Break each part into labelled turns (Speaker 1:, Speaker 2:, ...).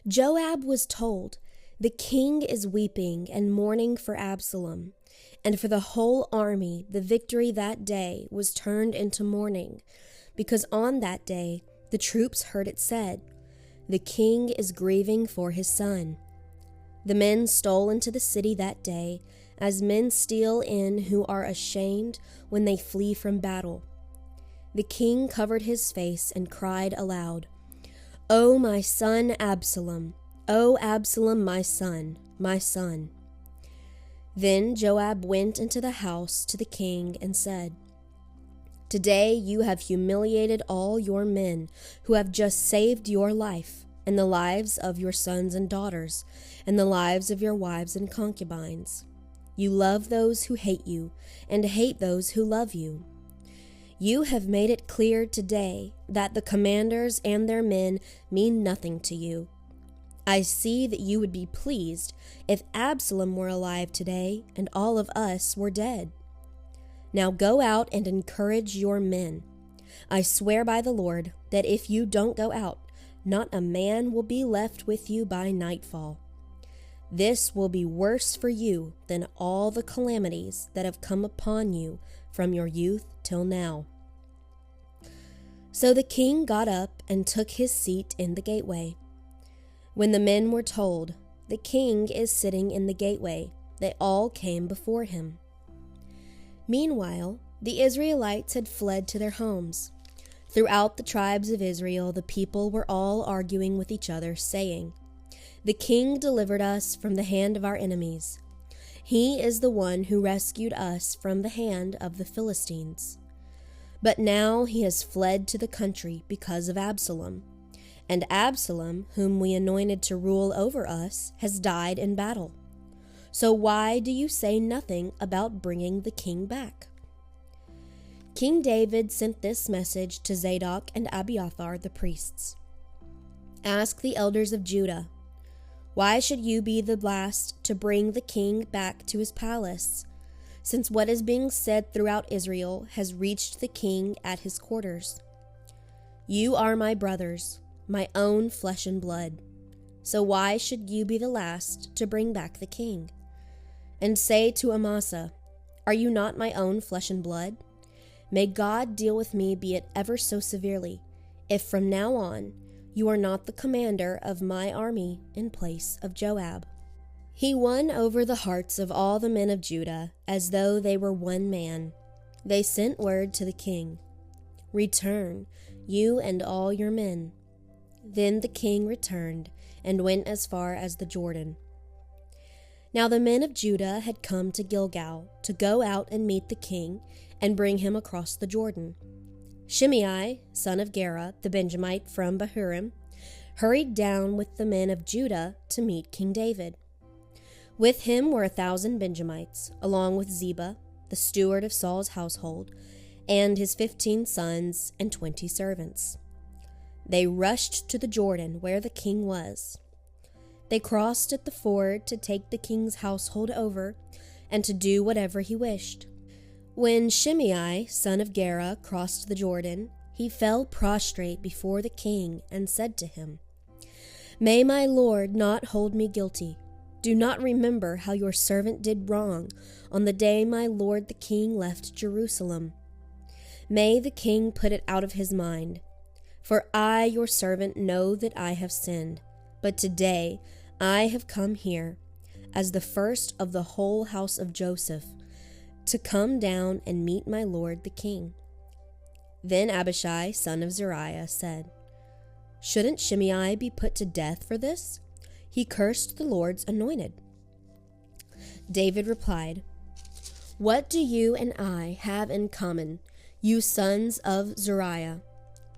Speaker 1: Joab was told, "The king is weeping and mourning for Absalom." And for the whole army, the victory that day was turned into mourning, because on that day the troops heard it said, "The king is grieving for his son." The men stole into the city that day, as men steal in who are ashamed when they flee from battle. The king covered his face and cried aloud, "O my son Absalom! O Absalom, my son, my son!" Then Joab went into the house to the king and said, "Today you have humiliated all your men who have just saved your life and the lives of your sons and daughters and the lives of your wives and concubines. You love those who hate you and hate those who love you. You have made it clear today that the commanders and their men mean nothing to you. I see that you would be pleased if Absalom were alive today and all of us were dead. Now go out and encourage your men. I swear by the Lord that if you don't go out, not a man will be left with you by nightfall. This will be worse for you than all the calamities that have come upon you from your youth till now." So the king got up and took his seat in the gateway. When the men were told, "The king is sitting in the gateway," they all came before him. Meanwhile, the Israelites had fled to their homes. Throughout the tribes of Israel, the people were all arguing with each other, saying, "The king delivered us from the hand of our enemies. He is the one who rescued us from the hand of the Philistines. But now he has fled to the country because of Absalom. And Absalom, whom we anointed to rule over us, has died in battle. So why do you say nothing about bringing the king back?" King David sent this message to Zadok and Abiathar the priests. "Ask the elders of Judah, why should you be the last to bring the king back to his palace, since what is being said throughout Israel has reached the king at his quarters? You are my brothers, my own flesh and blood. So why should you be the last to bring back the king? And say to Amasa, are you not my own flesh and blood? May God deal with me, be it ever so severely, if from now on you are not the commander of my army in place of Joab." He won over the hearts of all the men of Judah as though they were one man. They sent word to the king, "Return, you and all your men." Then the king returned and went as far as the Jordan. Now the men of Judah had come to Gilgal to go out and meet the king and bring him across the Jordan. Shimei, son of Gera, the Benjamite from Bahurim, hurried down with the men of Judah to meet King David. With him were 1,000 Benjamites, along with Ziba, the steward of Saul's household, and his 15 sons and 20 servants. They rushed to the Jordan where the king was. They crossed at the ford to take the king's household over and to do whatever he wished. When Shimei, son of Gera, crossed the Jordan, he fell prostrate before the king and said to him, "May my lord not hold me guilty. Do not remember how your servant did wrong on the day my lord the king left Jerusalem. May the king put it out of his mind. For I, your servant, know that I have sinned. But today I have come here, as the first of the whole house of Joseph, to come down and meet my lord the king." Then Abishai, son of Zeruiah, said, "Shouldn't Shimei be put to death for this? He cursed the Lord's anointed." David replied, "What do you and I have in common, you sons of Zeruiah?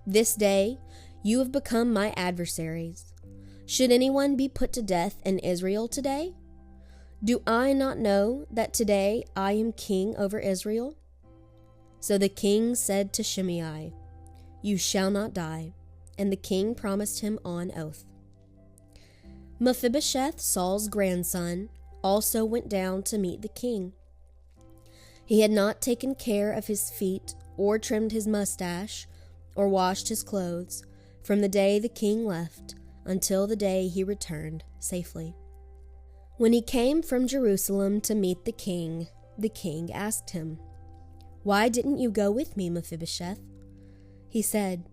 Speaker 1: This day you have become my adversaries. Should anyone be put to death in Israel today? Do I not know that today I am king over Israel?" So the king said to Shimei, "You shall not die," and the king promised him on oath. Mephibosheth, Saul's grandson, also went down to meet the king. He had not taken care of his feet or trimmed his mustache or washed his clothes from the day the king left until the day he returned safely. When he came from Jerusalem to meet the king asked him, "Why didn't you go with me, Mephibosheth?" He said,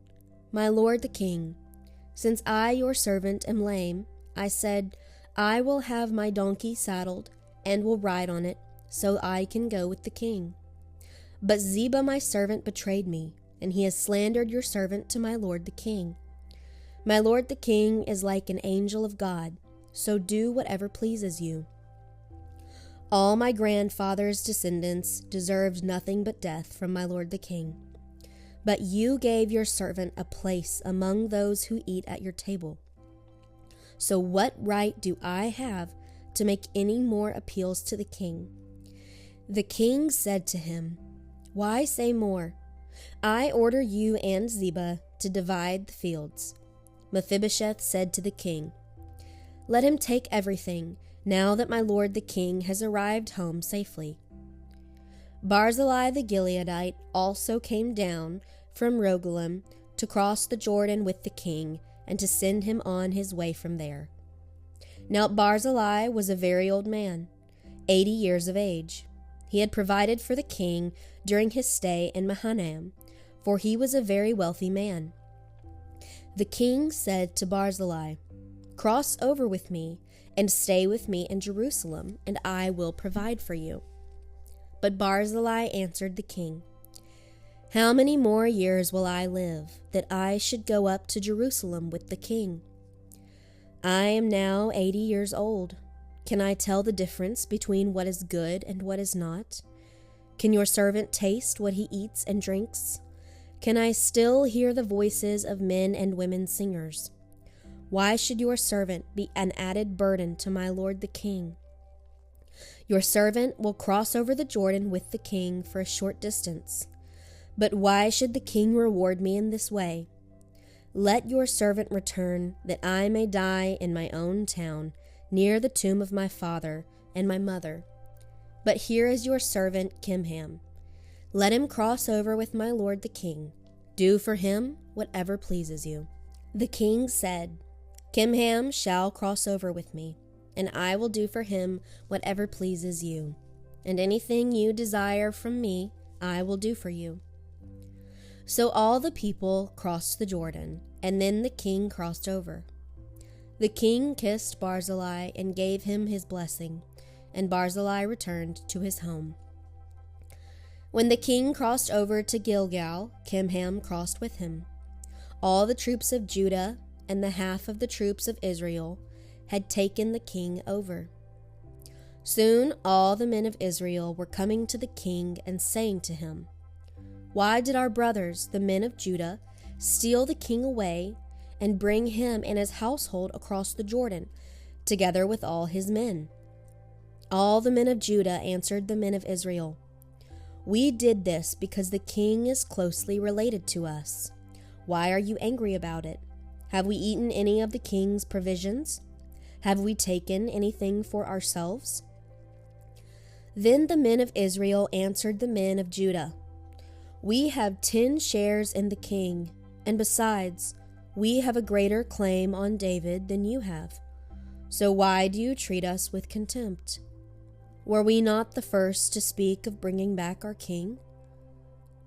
Speaker 1: "My lord the king, since I, your servant, am lame, I said, I will have my donkey saddled and will ride on it, so I can go with the king. But Ziba my servant betrayed me, and he has slandered your servant to my lord the king. My lord the king is like an angel of God, so do whatever pleases you. All my grandfather's descendants deserved nothing but death from my lord the king. But you gave your servant a place among those who eat at your table. So what right do I have to make any more appeals to the king?" The king said to him, "Why say more? I order you and Ziba to divide the fields." Mephibosheth said to the king, "Let him take everything, now that my lord the king has arrived home safely." Barzillai the Gileadite also came down from Rogelim to cross the Jordan with the king and to send him on his way from there. Now Barzillai was a very old man, 80 years of age. He had provided for the king during his stay in Mahanaim, for he was a very wealthy man. The king said to Barzillai, "Cross over with me and stay with me in Jerusalem, and I will provide for you." But Barzillai answered the king, "How many more years will I live, that I should go up to Jerusalem with the king? I am now 80 years old. Can I tell the difference between what is good and what is not? Can your servant taste what he eats and drinks? Can I still hear the voices of men and women singers? Why should your servant be an added burden to my lord the king? Your servant will cross over the Jordan with the king for a short distance. But why should the king reward me in this way? Let your servant return, that I may die in my own town, near the tomb of my father and my mother. But here is your servant Kimham. Let him cross over with my lord the king. Do for him whatever pleases you." The king said, "Kimham shall cross over with me, and I will do for him whatever pleases you. And anything you desire from me, I will do for you." So all the people crossed the Jordan, and then the king crossed over. The king kissed Barzillai and gave him his blessing, and Barzillai returned to his home. When the king crossed over to Gilgal, Kimham crossed with him. All the troops of Judah and the half of the troops of Israel had taken the king over. Soon all the men of Israel were coming to the king and saying to him, "Why did our brothers, the men of Judah, steal the king away and bring him and his household across the Jordan, together with all his men?" All the men of Judah answered the men of Israel, "We did this because the king is closely related to us. Why are you angry about it? Have we eaten any of the king's provisions? Have we taken anything for ourselves?" Then the men of Israel answered the men of Judah, "We have 10 shares in the king, and besides, we have a greater claim on David than you have. So why do you treat us with contempt? Were we not the first to speak of bringing back our king?"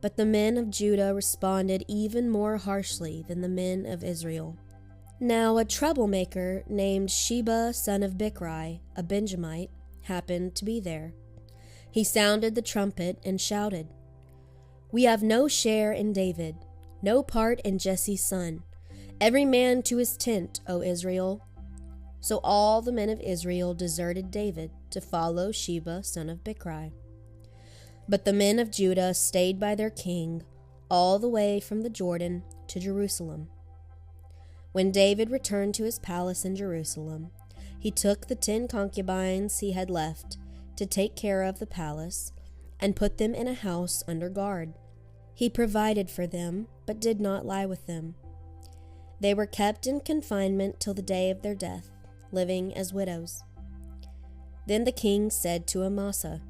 Speaker 1: But the men of Judah responded even more harshly than the men of Israel. Now a troublemaker named Sheba son of Bichri, a Benjamite, happened to be there. He sounded the trumpet and shouted, "We have no share in David, no part in Jesse's son. Every man to his tent, O Israel." So all the men of Israel deserted David to follow Sheba son of Bichri. But the men of Judah stayed by their king all the way from the Jordan to Jerusalem. When David returned to his palace in Jerusalem, he took the 10 concubines he had left to take care of the palace and put them in a house under guard. He provided for them, but did not lie with them. They were kept in confinement till the day of their death, living as widows. Then the king said to Amasa,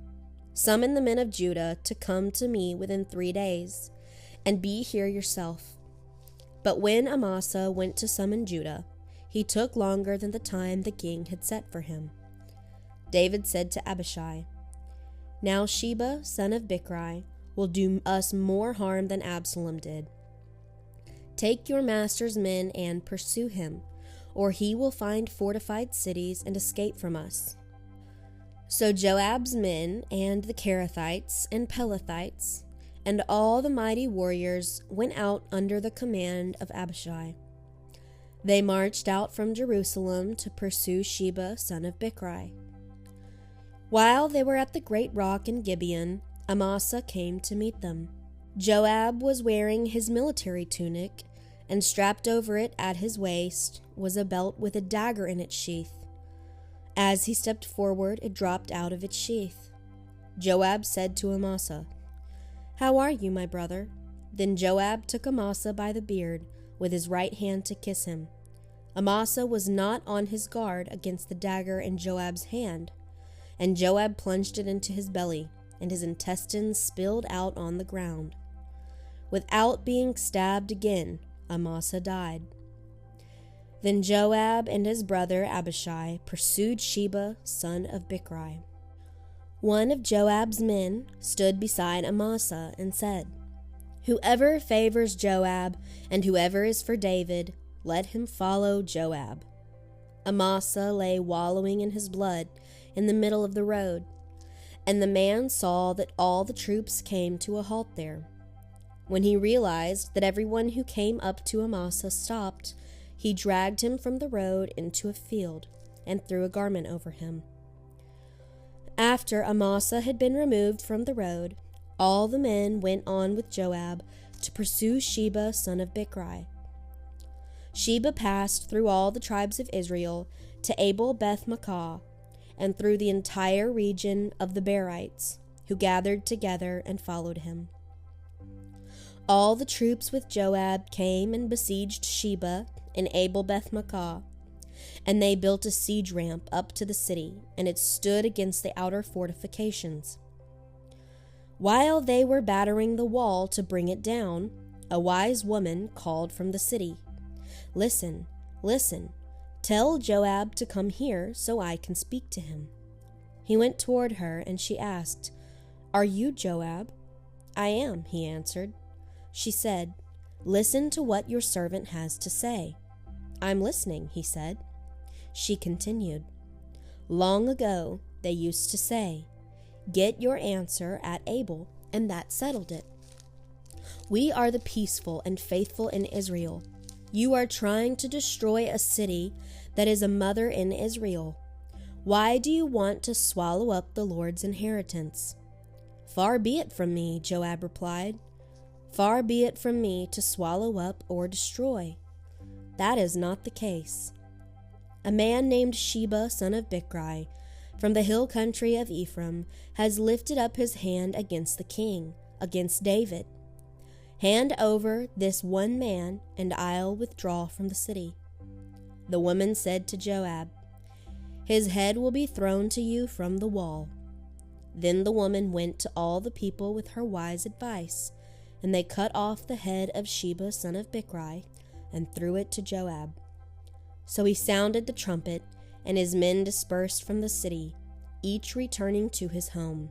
Speaker 1: "Summon the men of Judah to come to me within 3 days, and be here yourself." But when Amasa went to summon Judah, he took longer than the time the king had set for him. David said to Abishai, "Now Sheba, son of Bichri, will do us more harm than Absalom did. Take your master's men and pursue him, or he will find fortified cities and escape from us." So Joab's men and the Kerethites and Pelethites and all the mighty warriors went out under the command of Abishai. They marched out from Jerusalem to pursue Sheba, son of Bichri. While they were at the great rock in Gibeon, Amasa came to meet them. Joab was wearing his military tunic, and strapped over it at his waist was a belt with a dagger in its sheath. As he stepped forward, it dropped out of its sheath. Joab said to Amasa, "How are you, my brother?" Then Joab took Amasa by the beard with his right hand to kiss him. Amasa was not on his guard against the dagger in Joab's hand, and Joab plunged it into his belly, and his intestines spilled out on the ground. Without being stabbed again, Amasa died. Then Joab and his brother Abishai pursued Sheba, son of Bichri. One of Joab's men stood beside Amasa and said, "Whoever favors Joab and whoever is for David, let him follow Joab." Amasa lay wallowing in his blood in the middle of the road, and the man saw that all the troops came to a halt there. When he realized that everyone who came up to Amasa stopped, he dragged him from the road into a field and threw a garment over him. After Amasa had been removed from the road, all the men went on with Joab to pursue Sheba, son of Bichri. Sheba passed through all the tribes of Israel to Abel Beth-maachah, and through the entire region of the Berites, who gathered together and followed him. All the troops with Joab came and besieged Sheba and Abel Beth-maachah, and they built a siege ramp up to the city, and it stood against the outer fortifications. While they were battering the wall to bring it down, a wise woman called from the city, "Listen, listen, tell Joab to come here so I can speak to him." He went toward her, and she asked, "Are you Joab?" "I am," he answered. She said, "Listen to what your servant has to say." "I'm listening," he said. She continued, "Long ago they used to say, 'Get your answer at Abel,' and that settled it. We are the peaceful and faithful in Israel. You are trying to destroy a city that is a mother in Israel. Why do you want to swallow up the Lord's inheritance?" "Far be it from me," Joab replied. "Far be it from me to swallow up or destroy. That is not the case. A man named Sheba, son of Bichri, from the hill country of Ephraim, has lifted up his hand against the king, against David. Hand over this one man, and I'll withdraw from the city." The woman said to Joab, "His head will be thrown to you from the wall." Then the woman went to all the people with her wise advice, and they cut off the head of Sheba, son of Bichri, and threw it to Joab. So he sounded the trumpet, and his men dispersed from the city, each returning to his home.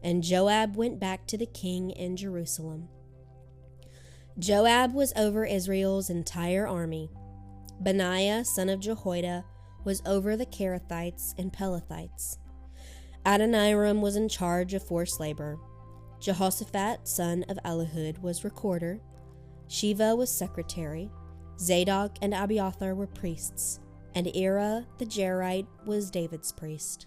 Speaker 1: And Joab went back to the king in Jerusalem. Joab was over Israel's entire army. Benaiah, son of Jehoiada, was over the Kerethites and Pelethites. Adoniram was in charge of forced labor. Jehoshaphat, son of Alouds, was recorder. Sheva was secretary. Zadok and Abiathar were priests, and Ira the Jerite was David's priest.